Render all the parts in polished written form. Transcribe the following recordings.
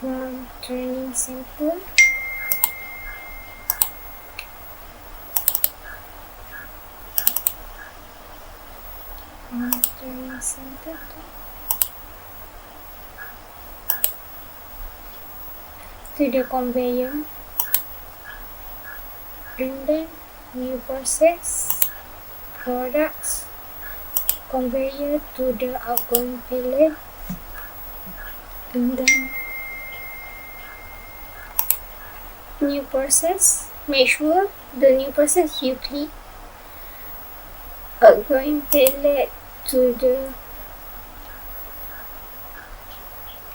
from training center. Training center to the conveyor, and then new process, products, conveyor to the outgoing pallet, and then new process. Make sure the new process you click outgoing pallet to the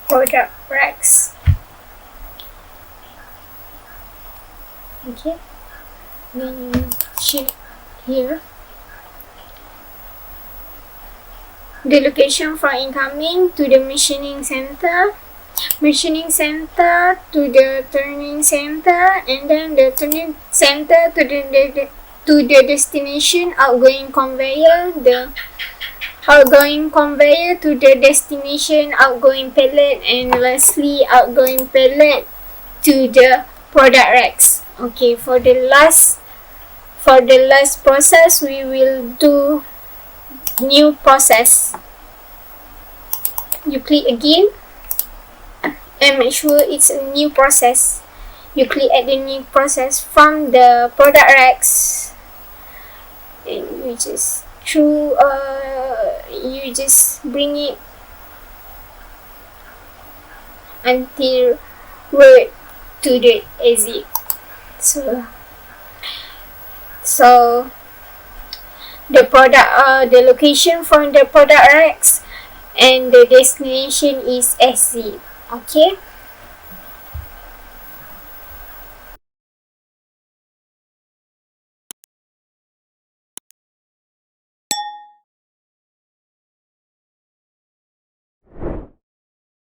product racks. Okay, then you check here the location for incoming to the machining center to the turning center, and then the turning center to the destination outgoing conveyor, the outgoing conveyor to the destination outgoing pallet, and lastly outgoing pallet to the product racks. Okay, for the last process we will do new process. You click again and make sure it's a new process. You click at the new process from the product racks, and you just you just bring it until we're to the exit. So the product, the location from the product racks and the destination is exit. Okay.